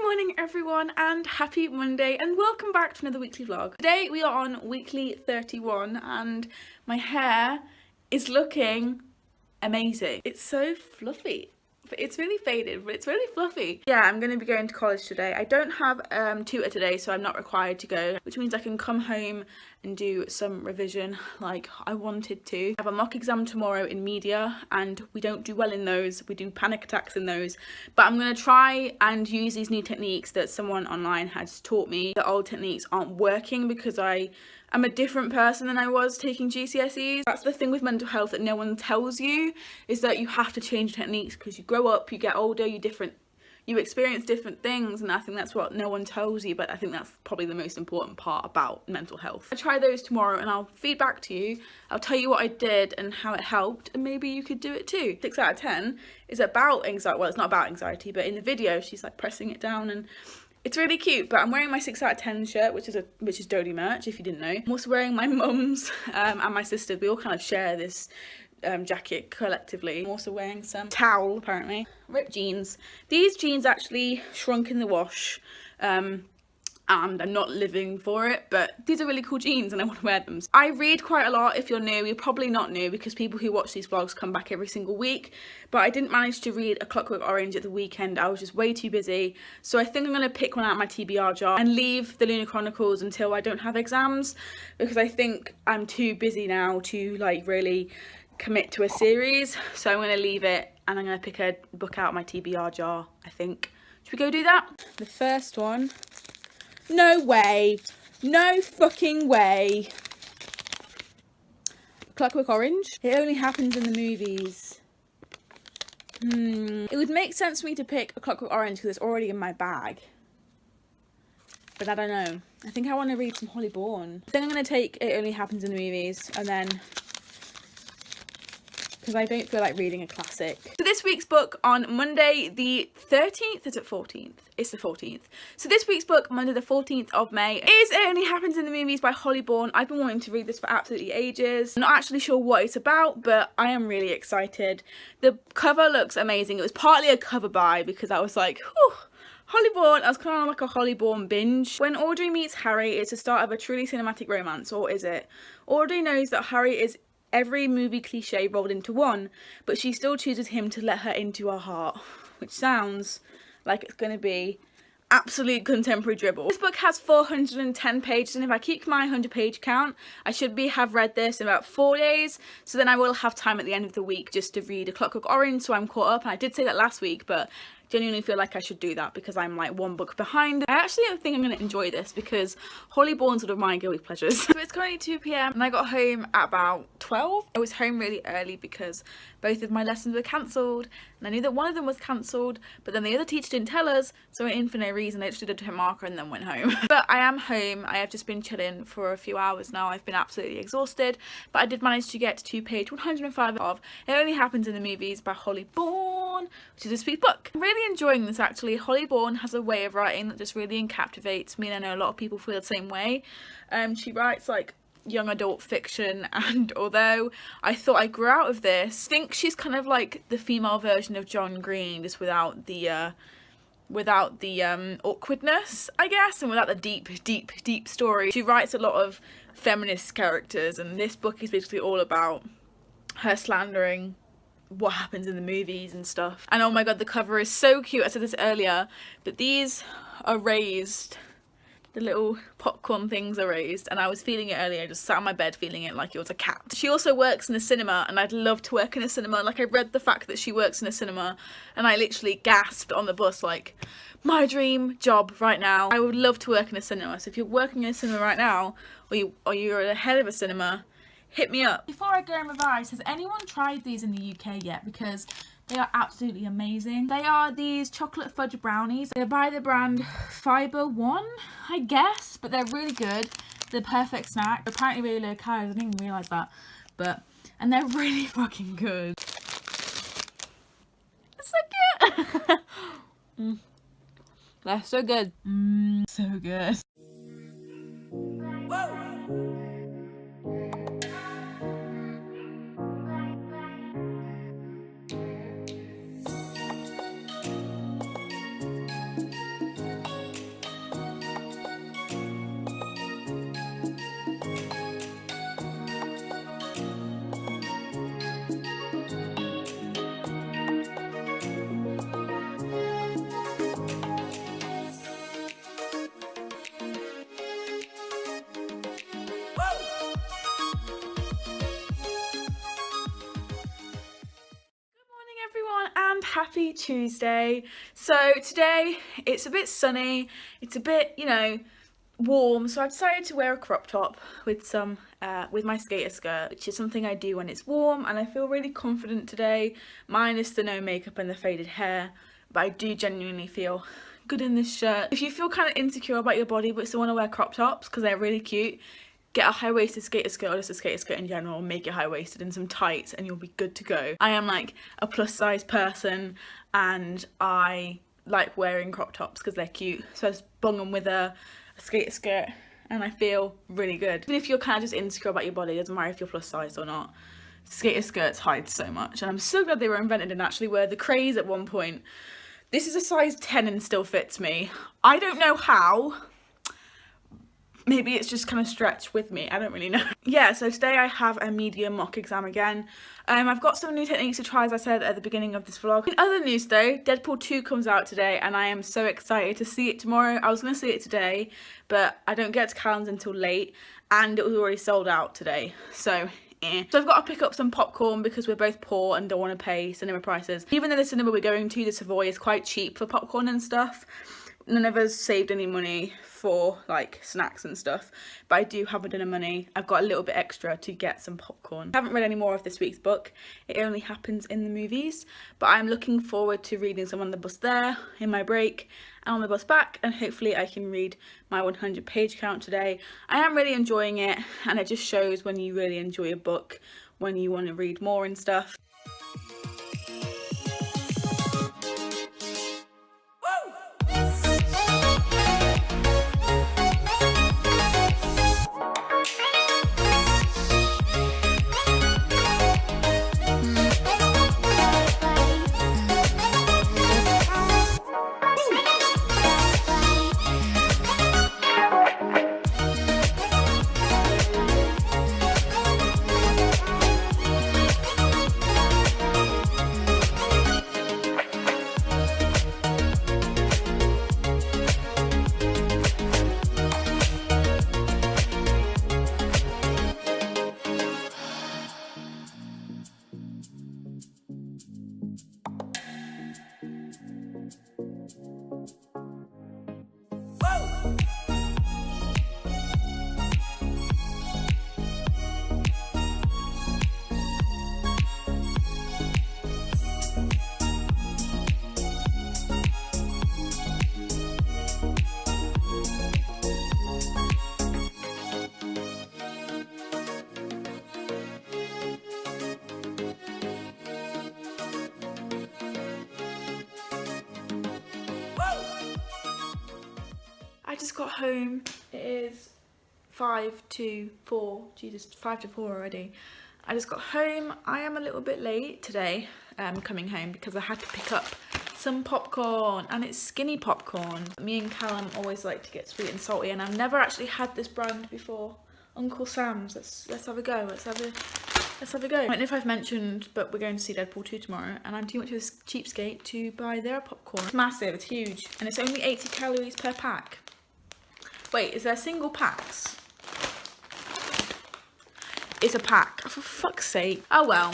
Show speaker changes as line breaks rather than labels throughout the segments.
morning everyone and happy Monday and welcome back to another weekly vlog. Today we are on weekly 31 and my hair is looking amazing. It's so fluffy. It's really faded, but it's really fluffy. Yeah, I'm going to be going to college today. I don't have tutor today, so I'm not required to go, which means I can come home and do some revision like I wanted to. I have a mock exam tomorrow in media, and we don't do well in those. We do panic attacks in those. But I'm going to try and use these new techniques that someone online has taught me. The old techniques aren't working because I'm a different person than I was taking GCSEs. That's the thing with mental health that no one tells you, is that you have to change techniques because you grow up, you get older, you experience different things, and I think that's what no one tells you, but I think that's probably the most important part about mental health. I'll try those tomorrow and I'll feed back to you. I'll tell you what I did and how it helped, and maybe you could do it too. 6 out of 10 is about anxiety. Well, it's not about anxiety, but in the video she's like pressing it down and it's really cute. But I'm wearing my 6 out of 10 shirt, which is Dodie merch, if you didn't know. I'm also wearing my mum's and my sister's. We all kind of share this jacket collectively. I'm also wearing some towel, apparently. Ripped jeans. These jeans actually shrunk in the wash. And I'm not living for it, but these are really cool jeans and I want to wear them. I read quite a lot. If you're new, you're probably not new because people who watch these vlogs come back every single week, but I didn't manage to read A Clockwork Orange at the weekend. I was just way too busy, so I think I'm going to pick one out of my TBR jar and leave the Lunar Chronicles until I don't have exams, because I think I'm too busy now to like really commit to a series. So I'm going to leave it and I'm going to pick a book out of my TBR jar, I think. Should we go do that? The first one. No way. No fucking way. Clockwork Orange. It only happens in the movies. It would make sense for me to pick A Clockwork Orange because it's already in my bag. But I don't know. I think I want to read some Holly Bourne. I think I'm going to take It Only Happens in the Movies, and then, because I don't feel like reading a classic. So this week's book on Monday the 13th, is it 14th? It's the 14th. So this week's book, Monday the 14th of May, is It Only Happens in the Movies by Holly Bourne. I've been wanting to read this for absolutely ages. I'm not actually sure what it's about, but I am really excited. The cover looks amazing. It was partly a cover buy because I was like, whew, Holly Bourne. I was kind of on like a Holly Bourne binge. When Audrey meets Harry, it's the start of a truly cinematic romance, or is it? Audrey knows that Harry is every movie cliche rolled into one, but she still chooses him to let her into her heart, which sounds like it's going to be absolute contemporary dribble. This book has 410 pages, and if I keep my 100-page count, I should have read this in about 4 days, so then I will have time at the end of the week just to read A Clockwork Orange, so I'm caught up. And I did say that last week, but genuinely feel like I should do that because I'm like one book behind. I actually don't think I'm going to enjoy this because Holly Bourne's one of my guilty pleasures. So it's currently 2 p.m. and I got home at about 12. I was home really early because both of my lessons were cancelled, and I knew that one of them was cancelled, but then the other teacher didn't tell us, so I went in for no reason. I just did a marker and then went home. But I am home. I have just been chilling for a few hours now. I've been absolutely exhausted, but I did manage to get to page 105 of It Only Happens in the Movies by Holly Bourne, which is this week's book. I'm really enjoying this actually. Holly Bourne has a way of writing that just really captivates me, and I know a lot of people feel the same way. She writes like young adult fiction, and although I thought I grew out of this, I think she's kind of like the female version of John Green, just without the awkwardness, I guess, and without the deep story. She writes a lot of feminist characters, and this book is basically all about her slandering what happens in the movies and stuff. And oh my god, the cover is so cute. I said this earlier, but these are raised. The little popcorn things are raised, and I was feeling it earlier. I just sat on my bed feeling it like it was a cat. She also works in a cinema, and I'd love to work in a cinema. Like, I read the fact that she works in a cinema and I literally gasped on the bus, like, my dream job right now. I would love to work in a cinema. So if you're working in a cinema right now, or you're the head of a cinema, hit me up. Before I go and revise, has anyone tried these in the UK yet? Because they are absolutely amazing. They are these chocolate fudge brownies. They're by the brand Fiber One, I guess, but they're really good. They're the perfect snack. They're apparently really low calories. I didn't even realise that. And they're really fucking good. It's so cute. They're so good. So good. Whoa. and happy Tuesday. So today it's a bit sunny, it's a bit, you know, warm, so I've decided to wear a crop top with some with my skater skirt, which is something I do when it's warm, and I feel really confident today, minus the no makeup and the faded hair, but I do genuinely feel good in this shirt. If you feel kind of insecure about your body but still want to wear crop tops because they're really cute, get a high-waisted skater skirt or just a skater skirt in general, make it high-waisted and some tights and you'll be good to go. I am like a plus size person and I like wearing crop tops because they're cute, so I just bung them with a skater skirt and I feel really good. Even if you're kind of just insecure about your body, it doesn't matter if you're plus size or not, skater skirts hide so much, and I'm so glad they were invented and actually were the craze at one point. This is a size 10 and still fits me. I don't know how. Maybe it's just kind of stretched with me, I don't really know. Yeah, so today I have a medium mock exam again. I've got some new techniques to try, as I said at the beginning of this vlog. In other news though, Deadpool 2 comes out today and I am so excited to see it tomorrow. I was going to see it today, but I don't get to Callum's until late and it was already sold out today, so So I've got to pick up some popcorn because we're both poor and don't want to pay cinema prices. Even though the cinema we're going to, the Savoy, is quite cheap for popcorn and stuff, none of us saved any money for like snacks and stuff, but I do have a dinner money. I've got a little bit extra to get some popcorn. I haven't read any more of this week's book. It only happens in the movies, but I'm looking forward to reading some on the bus there, in my break, and on the bus back, and hopefully I can read my 100-page count today. I am really enjoying it, and it just shows when you really enjoy a book, when you want to read more and stuff. I just got home. It is 5 to 4. Jesus, 5 to 4 already. I just got home. I am a little bit late today coming home because I had to pick up some popcorn, and it's skinny popcorn. Me and Callum always like to get sweet and salty, and I've never actually had this brand before. Uncle Sam's. Let's have a go. Let's have a go. I don't know if I've mentioned, but we're going to see Deadpool 2 tomorrow, and I'm too much of a cheapskate to buy their popcorn. It's massive, it's huge, and it's only 80 calories per pack. Wait, is there single packs? It's a pack. Oh, for fuck's sake. Oh well,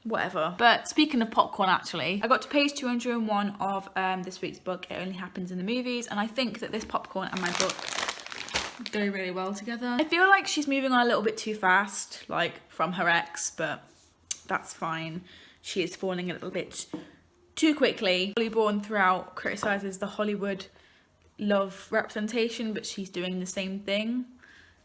whatever. But speaking of popcorn, actually, I got to page 201 of this week's book, It Only Happens in the Movies, and I think that this popcorn and my book go really well together. I feel like she's moving on a little bit too fast, like from her ex, but that's fine. She is falling a little bit too quickly. Holly Bourne throughout criticises the Hollywood love representation, but she's doing the same thing.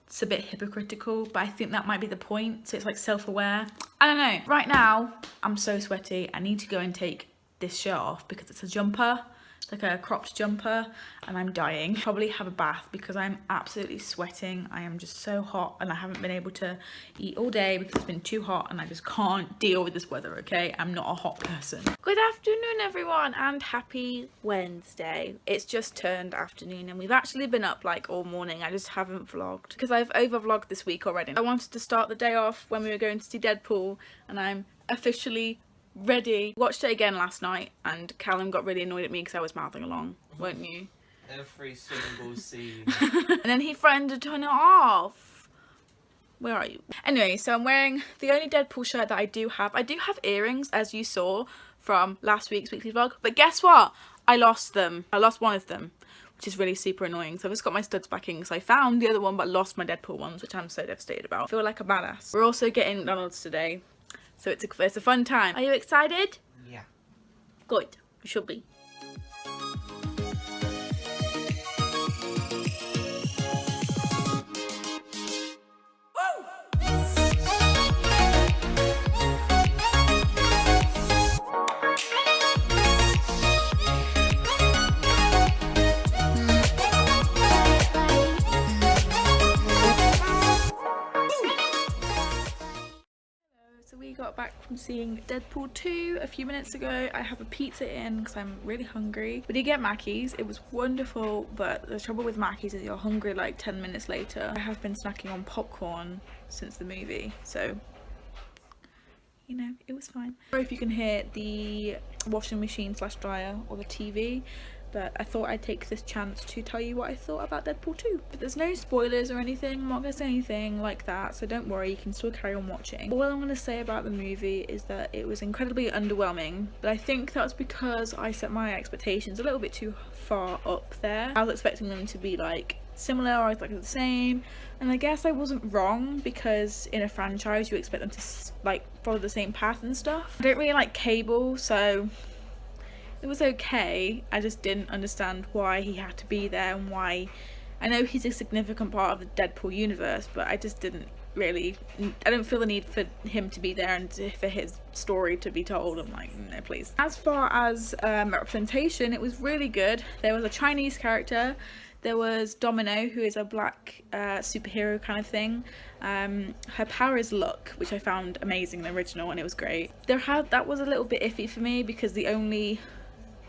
It's a bit hypocritical, but I think that might be the point, so it's like self-aware. I don't know. Right now, I'm so sweaty. I need to go and take this shirt off because it's a jumper. It's like a cropped jumper, and I'm dying. Probably have a bath because I'm absolutely sweating. I am just so hot, and I haven't been able to eat all day because it's been too hot, and I just can't deal with this weather, okay? I'm not a hot person. Good afternoon, everyone, and happy Wednesday. It's just turned afternoon, and we've actually been up like all morning. I just haven't vlogged because I've over-vlogged this week already. I wanted to start the day off when we were going to see Deadpool, and I'm officially ready. Watched it again last night, and Callum got really annoyed at me because I was mouthing along, weren't you?
Every single scene.
And then he threatened to turn it off. Where are you? Anyway, so I'm wearing the only Deadpool shirt that I do have. I do have earrings, as you saw from last week's weekly vlog, but guess what? I lost them. I lost one of them, which is really super annoying. So I've just got my studs back in because I found the other one but lost my Deadpool ones, which I'm so devastated about. I feel like a badass. We're also getting McDonald's today, so it's a fun time. Are you excited?
Yeah.
Good. You should be. We got back from seeing Deadpool 2 a few minutes ago. I have a pizza in because I'm really hungry. We did get Mackey's. It was wonderful, but the trouble with Mackey's is you're hungry like 10 minutes later. I have been snacking on popcorn since the movie, so you know, it was fine. Sorry if you can hear the washing machine / dryer or the TV, but I thought I'd take this chance to tell you what I thought about Deadpool 2. But there's no spoilers or anything. I'm not going to say anything like that, so don't worry, you can still carry on watching. All I'm going to say about the movie is that it was incredibly underwhelming, but I think that's because I set my expectations a little bit too far up there. I was expecting them to be like similar or exactly the same, and I guess I wasn't wrong, because in a franchise you expect them to like follow the same path and stuff. I don't really like Cable, so it was okay. I just didn't understand why he had to be there and why. I know he's a significant part of the Deadpool universe, but I just didn't really, I don't feel the need for him to be there and for his story to be told. I'm like, no please. As far as representation, it was really good. There was a Chinese character. There was Domino, who is a black superhero kind of thing. Her power is luck, which I found amazing in the original, and it was great. That was a little bit iffy for me, because the only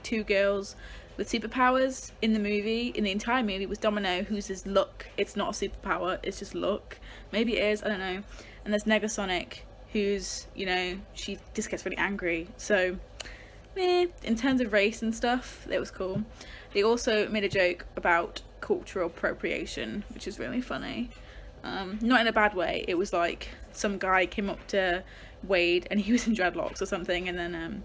two girls with superpowers in the entire movie was Domino, who's his luck. It's not a superpower, it's just luck. Maybe it is, I don't know. And there's Negasonic, who's, you know, she just gets really angry. So in terms of race and stuff, it was cool. They also made a joke about cultural appropriation, which is really funny. Not in a bad way. It was like some guy came up to Wade and he was in dreadlocks or something, and then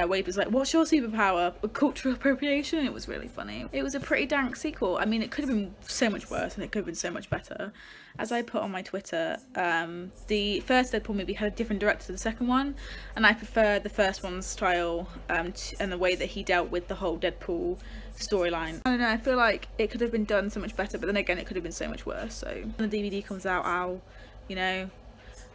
Wade was like, what's your superpower? Cultural appropriation. It was really funny. It was a pretty dank sequel. I mean, it could have been so much worse and it could have been so much better. As I put on my Twitter, the first Deadpool movie had a different director to the second one, and I prefer the first one's style and the way that he dealt with the whole Deadpool storyline. I don't know, I feel like it could have been done so much better, but then again it could have been so much worse. So when the DVD comes out,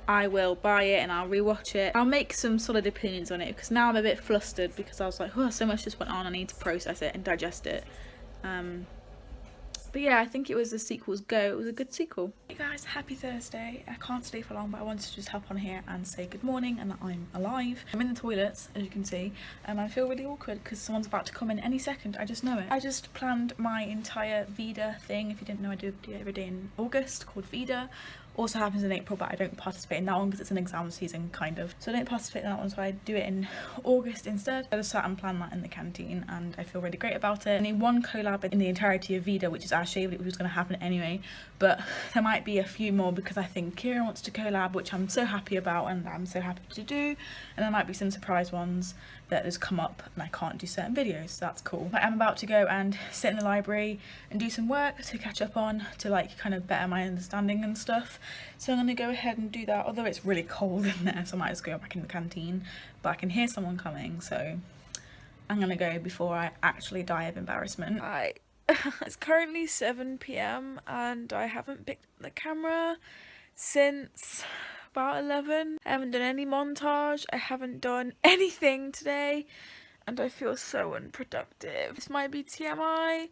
I will buy it and I'll rewatch it. I'll make some solid opinions on it, because now I'm a bit flustered, because I was like, oh, so much just went on, I need to process it and digest it. But yeah, I think it was the sequel's go. It was a good sequel. Hey guys, happy Thursday. I can't stay for long, but I wanted to just hop on here and say good morning and that I'm alive. I'm in the toilets, as you can see, and I feel really awkward because someone's about to come in any second. I just know it. I just planned my entire Vida thing. If you didn't know, I do a video every day in August called Vida. Also happens in April, but I don't participate in that one because it's an exam season, kind of. So I don't participate in that one, so I do it in August instead. I just sat and planned that in the canteen, and I feel really great about it. Only one collab in the entirety of Vida, which is Ashley, which was going to happen anyway, but there might be a few more because I think Kira wants to collab, which I'm so happy about and I'm so happy to do, and there might be some surprise ones that has come up and I can't do certain videos, so that's cool. But I'm about to go and sit in the library and do some work to catch up on, to like kind of better my understanding and stuff. So I'm going to go ahead and do that, although it's really cold in there, so I might just go back in the canteen, but I can hear someone coming, so I'm going to go before I actually die of embarrassment. It's currently 7 PM and I haven't picked up the camera since about 11. I haven't done any montage, I haven't done anything today, and I feel so unproductive. This might be TMI,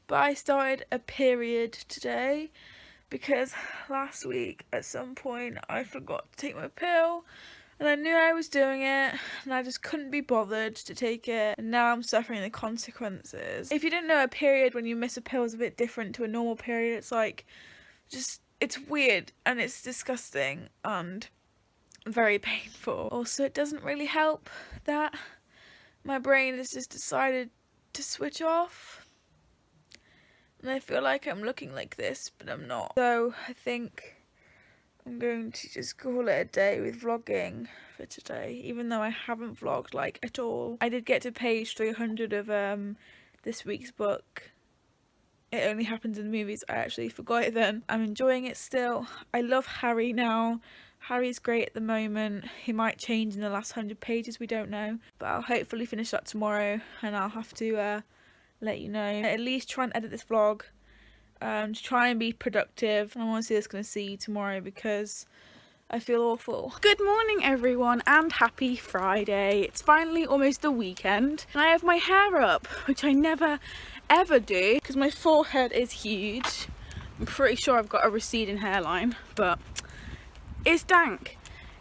but I started a period today because last week at some point I forgot to take my pill, and I knew I was doing it and I just couldn't be bothered to take it, and now I'm suffering the consequences. If you didn't know, a period when you miss a pill is a bit different to a normal period. It's like, it's weird and it's disgusting and very painful. Also, it doesn't really help that my brain has just decided to switch off, and I feel like I'm looking like this, but I'm not. So I think I'm going to just call it a day with vlogging for today, even though I haven't vlogged like at all. I did get to page 300 of this week's book. It Only Happens in the Movies. I actually forgot it then. I'm enjoying it still. I love Harry now. Harry's great at the moment. He might change in the last 100 pages, we don't know. But I'll hopefully finish that tomorrow, and I'll have to let you know. At least try and edit this vlog. To try and be productive. I'm honestly just going to see you tomorrow because I feel awful. Good morning everyone and happy Friday. It's finally almost the weekend and I have my hair up, which I never ever do because my forehead is huge. I'm pretty sure I've got a receding hairline, but it's dank.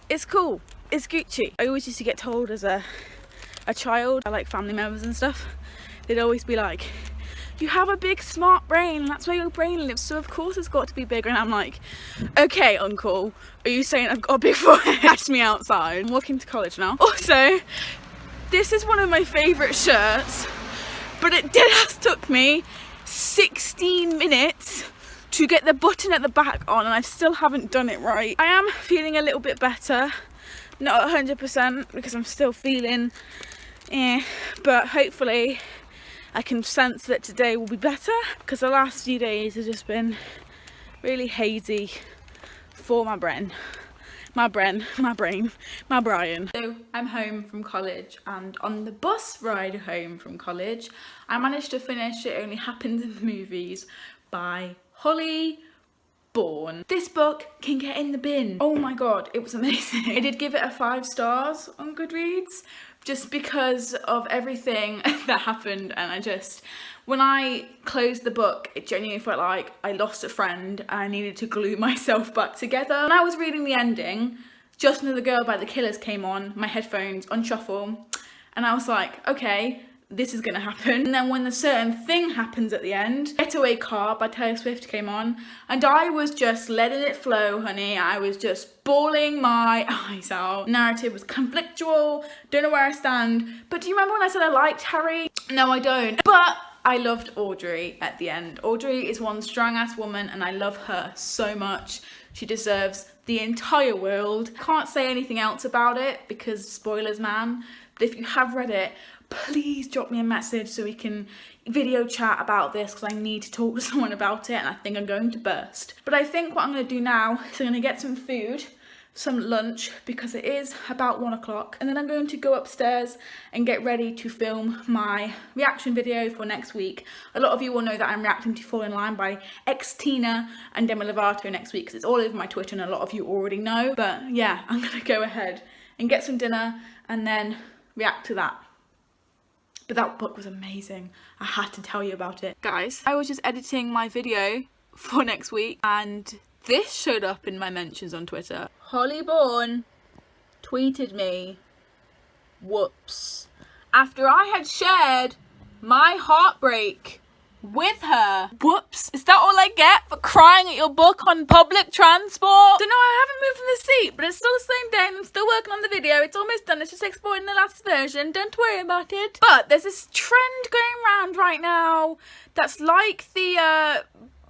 It's cool. It's Gucci. I always used to get told as a child, by like family members and stuff, they'd always be like, you have a big smart brain, that's where your brain lives, so of course it's got to be bigger. And I'm like, okay uncle, are you saying I've got a big forehead? Catch me outside. I'm walking to college now. Also, this is one of my favourite shirts, but it dead ass took me 16 minutes to get the button at the back on and I still haven't done it right. I am feeling a little bit better, not 100% because I'm still feeling but hopefully I can sense that today will be better because the last few days have just been really hazy for my brain. So I'm home from college, and on the bus ride home from college I managed to finish It Only Happens in the Movies by Holly Bourne. This book can get in the bin. Oh my god, it was amazing. I did give it a 5 stars on Goodreads just because of everything that happened, and when I closed the book it genuinely felt like I lost a friend and I needed to glue myself back together. When I was reading the ending, Just Another Girl by The Killers came on, my headphones on shuffle, and I was like, okay, this is gonna happen. And then when the certain thing happens at the end, Getaway Car by Taylor Swift came on and I was just letting it flow, honey. I was just bawling my eyes out. Narrative was conflictual, don't know where I stand. But do you remember when I said I liked Harry? No, I don't. But I loved Audrey at the end. Audrey is one strong ass woman and I love her so much. She deserves the entire world. Can't say anything else about it because spoilers, man. But if you have read it, please drop me a message so we can video chat about this because I need to talk to someone about it and I think I'm going to burst. But I think what I'm going to do now is I'm going to get some food, some lunch, because it is about 1 o'clock, and then I'm going to go upstairs and get ready to film my reaction video for next week. A lot of you will know that I'm reacting to Fall in Line by Tina and Demi Lovato next week because it's all over my Twitter and a lot of you already know. But yeah, I'm going to go ahead and get some dinner and then react to that. But that book was amazing. I had to tell you about it. Guys, I was just editing my video for next week and this showed up in my mentions on Twitter. Holly Bourne tweeted me, whoops, after I had shared my heartbreak with her. Whoops, is that all I get for crying at your book on public transport? So no, I haven't moved from the seat, but it's still the same day and I'm still working on the video. It's almost done, it's just exporting the last version, don't worry about it. But there's this trend going around right now that's like the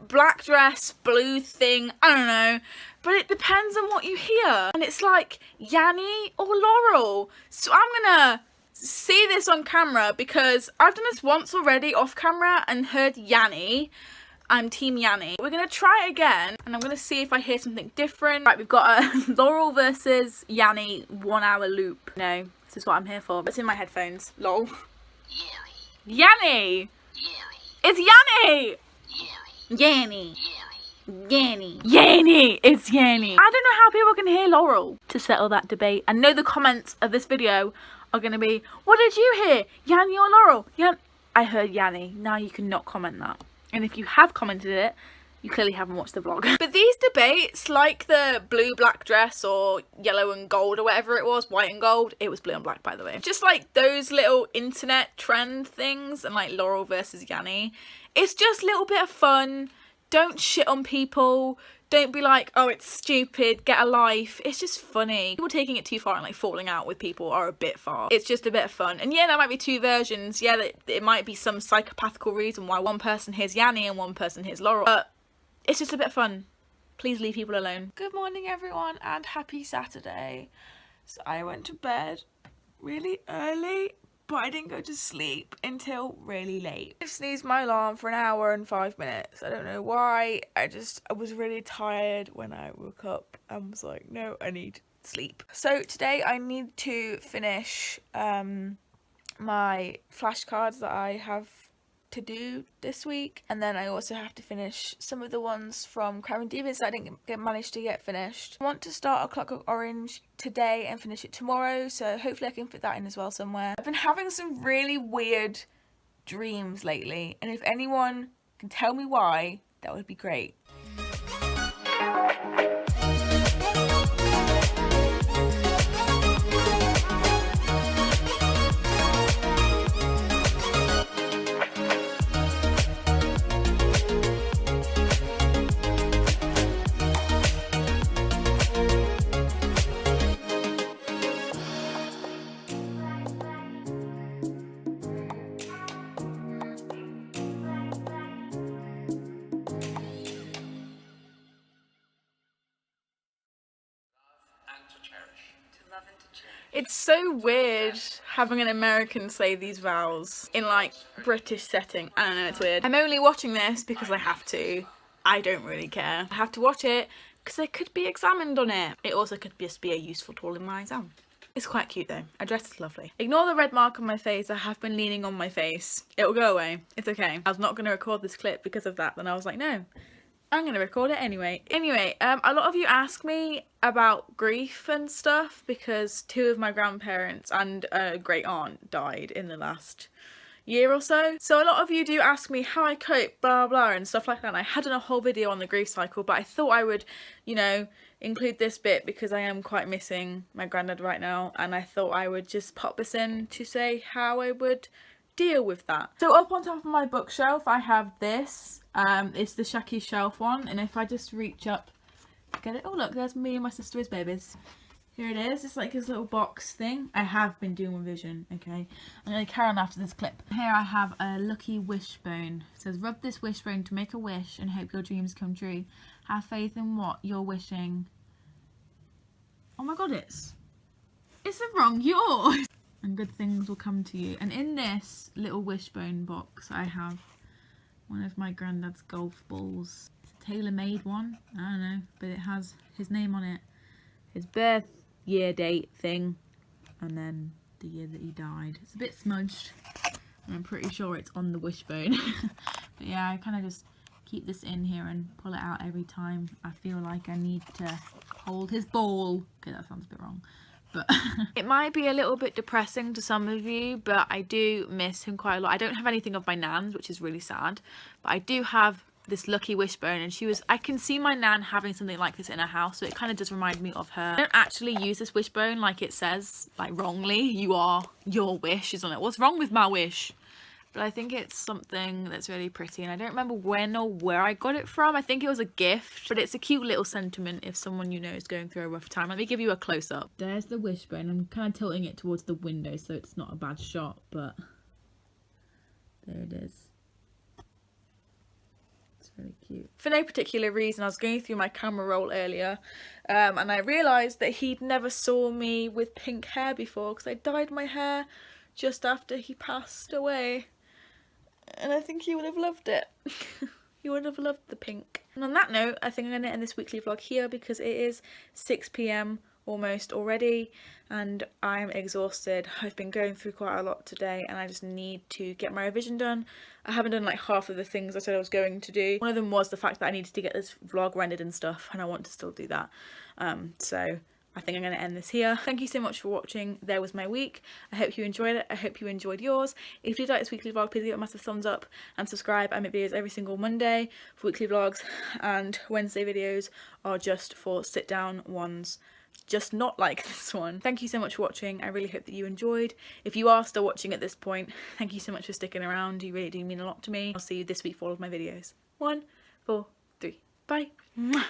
black dress blue thing, I don't know, but it depends on what you hear. And it's like Yanny or Laurel. So I'm gonna see this on camera because I've done this once already off camera and heard Yanny. I'm team Yanny. We're gonna try it again and I'm gonna see if I hear something different. Right, we've got a Laurel versus Yanny 1 hour loop. No, this is what I'm here for. It's in my headphones. Lol. Yanny! It's Yanny! Yanny. Yanny. Yanny. It's Yanny. I don't know how people can hear Laurel to settle that debate. I know the comments of this video are going to be, what did you hear? Yanny or Laurel? I heard Yanny. Now you cannot comment that. And if you have commented it, you clearly haven't watched the vlog. But these debates, like the blue black dress or yellow and gold or whatever it was, white and gold, it was blue and black by the way. Just like those little internet trend things and like Laurel versus Yanny. It's just a little bit of fun. Don't shit on people. Don't be like, oh, it's stupid, get a life. It's just funny. People taking it too far and like falling out with people are a bit far. It's just a bit of fun. And yeah, there might be two versions. Yeah, it might be some psychopathical reason why one person hears Yanny and one person hears Laurel. But it's just a bit of fun. Please leave people alone. Good morning everyone and happy Saturday. So I went to bed really early, but I didn't go to sleep until really late. I sneezed my alarm for 1 hour and 5 minutes. I don't know why. I was really tired when I woke up and was like, no, I need sleep. So today I need to finish my flashcards that I have to do this week, and then I also have to finish some of the ones from Crime and Divas that I didn't manage to get finished. I want to start A Clockwork Orange today and finish it tomorrow, so hopefully I can fit that in as well somewhere. I've been having some really weird dreams lately, and if anyone can tell me why, that would be great. It's so weird having an American say these vowels in like British setting. I don't know, it's weird. I'm only watching this because I have to. I don't really care. I have to watch it because I could be examined on it. It also could just be a useful tool in my exam. It's quite cute though. I dress is lovely. Ignore the red mark on my face. I have been leaning on my face. It'll go away. It's okay. I was not going to record this clip because of that. Then I was like, no. I'm gonna record it anyway. A lot of you ask me about grief and stuff because 2 of my grandparents and a great aunt died in the last year or so. So a lot of you do ask me how I cope, blah blah and stuff like that. And I had done a whole video on the grief cycle, but I thought I would, you know, include this bit because I am quite missing my granddad right now, and I thought I would just pop this in to say how I would deal with that. So up on top of my bookshelf I have this. It's the Shaki shelf one, and if I just reach up, get it. Oh look, there's me and my sister as babies. Here it is. It's like his little box thing. I have been doing revision. Okay, I'm gonna carry on after this clip. Here I have a lucky wishbone. It says, rub this wishbone to make a wish and hope your dreams come true. Have faith in what you're wishing. Oh my god, it's the wrong yours. And good things will come to you. And in this little wishbone box I have one of my granddad's golf balls. It's a tailor-made one, I don't know, but it has his name on it, his birth year date thing, and then the year that he died. It's a bit smudged, and I'm pretty sure it's on the wishbone. But yeah, I kind of just keep this in here and pull it out every time I feel like I need to hold his ball. Okay, that sounds a bit wrong. But it might be a little bit depressing to some of you, but I do miss him quite a lot. I don't have anything of my nan's, which is really sad, but I do have this lucky wishbone, and I can see my nan having something like this in her house, so it kind of does remind me of her. I don't actually use this wishbone like it says, like wrongly, your wish is on it. What's wrong with my wish? But I think it's something that's really pretty, and I don't remember when or where I got it from. I think it was a gift, but it's a cute little sentiment if someone you know is going through a rough time. Let me give you a close-up. There's the wishbone. I'm kind of tilting it towards the window so it's not a bad shot, but there it is. It's really cute. For no particular reason, I was going through my camera roll earlier, and I realised that he'd never saw me with pink hair before because I dyed my hair just after he passed away. And I think he would have loved it. He would have loved the pink. And on that note, I think I'm going to end this weekly vlog here because it is 6 PM almost already and I'm exhausted. I've been going through quite a lot today and I just need to get my revision done. I haven't done like half of the things I said I was going to do. One of them was the fact that I needed to get this vlog rendered and stuff, and I want to still do that. So I think I'm going to end this here. Thank you so much for watching. There was my week. I hope you enjoyed it. I hope you enjoyed yours. If you like this weekly vlog, please give it a massive thumbs up and subscribe. I make videos every single Monday for weekly vlogs, and Wednesday videos are just for sit down ones, just not like this one. Thank you so much for watching. I really hope that you enjoyed. If you are still watching at this point, thank you so much for sticking around. You really do mean a lot to me. I'll see you this week for all of my videos. 1, 4, 3. Bye. Mwah.